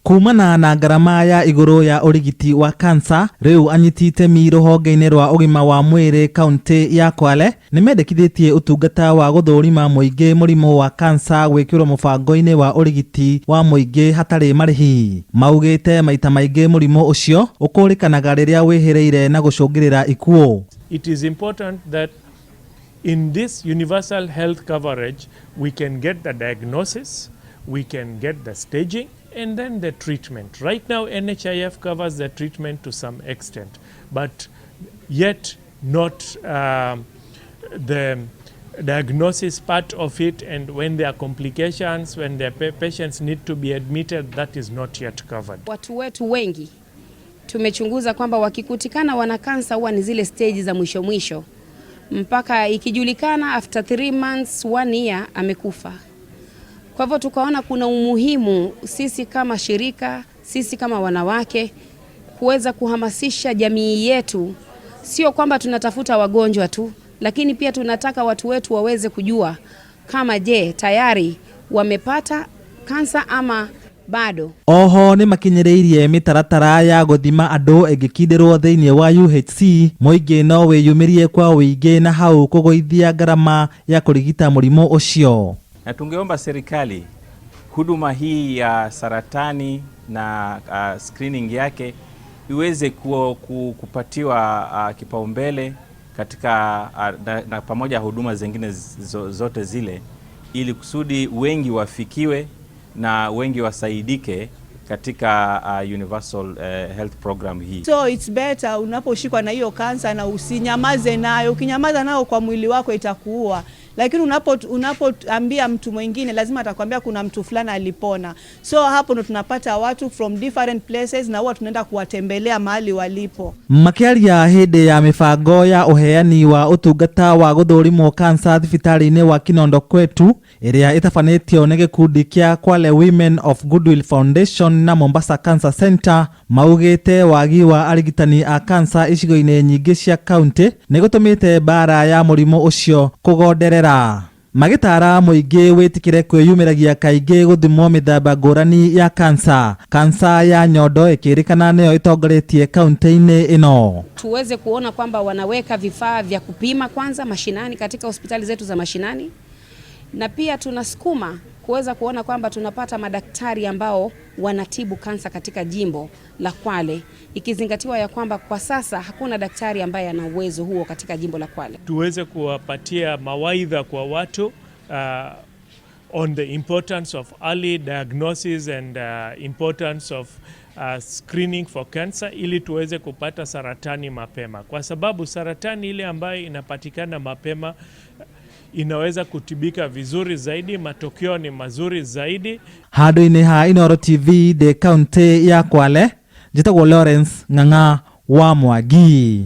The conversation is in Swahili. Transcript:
Kumana na ngarama ya iguru ya urigiti wa kansa, riu anyitite rũhonge-inĩ rwa ũgima wa mwĩrĩ kaunti ya Kwale nimendekithĩtie ũtungata wa gũthũrima mũingĩ mũrimũ wa kansa wĩkĩrwo mũbango-inĩ wa ũrigiti wa mũingĩ hatarĩ marĩhi. Maugĩte maita maingĩ mũrimũ ũcio ũkũrĩkanaga rĩrĩa wĩhĩrĩire na gũcũngĩrĩra ikuũ. It is important that in this universal health coverage we can get the diagnosis, we can get the staging, and then the treatment. Right now, NHIF covers the treatment to some extent, but yet not the diagnosis part of it, and when there are complications, when the patients need to be admitted, that is not yet covered. Watu wetu wengi tumechunguza kwamba wakikutikana wana kansa huwa ni zile stage za mwisho mpaka ikijulikana after 3 months 1 year amekufa. Kwa hivyo tukaona kuna umuhimu sisi kama shirika, sisi kama wanawake kuweza kuhamasisha jamii yetu, sio kwamba tunatafuta wagonjwa tu, lakini pia tunataka watu wetu waweze kujua kama tayari wamepata kansa ama bado. Oho ni makinyereirie mitaratara ya guthima andu egikindirwo thiini wa UHC muingi no wiyumirie kwa uingi na hau kugoithia ngarama ya kurigita murimu ucio. Na tungeomba serikali huduma hii ya saratani na screening yake iweze kupatiwa kipaumbele katika na pamoja huduma zingine zote zile, ili kusudi wengi wafikiwe na wengi wasaidike katika universal health program hii. So it's better unaposhikwa na hiyo kansa na usinyamaze nayo. Ukinyamaza nayo kwa mwili wako itakuua. Lakini unapoambia mtu mwingine lazima atakwambia kuna mtu fulani alipona. So hapo ndo tunapata watu from different places na huwa tunaenda kuwatembelea mahali walipo. Makiaria hĩndĩ ya mibango ya uheani wa ũtungata wa gũthũrimwo kansa thibitarĩ-inĩ wa Kinondo Kwetu ĩrĩa ĩtabanĩtio nĩ gĩkundi kĩa Kwale Women of Goodwill Foundation na Mombasa Cancer Center, maugĩte wagi wa arigitani a kansa icigo-inĩ nyingĩ cia kaunti nĩ gũtũmĩte bara ya mũrimũ ũcio kũgonderera. Magitara muingi witikire kwiyumiragia kaingi guthimwo mithemba ngurani ya kansa ya nyondo ikirikana nayo itongoretie kaunti-ini ino. Tuweze kuona kwamba wanaweka vifaa vya kupima kwanza mashinani katika hospitali zetu za mashinani, na pia tunasukuma kuweza kuona kwamba tunapata madaktari ambao wanatibu kansa katika jimbo la Kwale, ikizingatiwa ya kwamba kwa sasa hakuna daktari ambaye ana uwezo huo katika jimbo la Kwale. Tuweze kuwapatia mawaidha kwa watu on the importance of early diagnosis and importance of screening for cancer, ili tuweze kupata saratani mapema, kwa sababu saratani ile ambayo inapatikana mapema inaweza kutibika vizuri zaidi, matokeo ni mazuri zaidi. Handũ-inĩ ha Inooro TV de kaunti ya Kwale, njĩtagwo Lawrence Ng'ang'a wa Mwangi.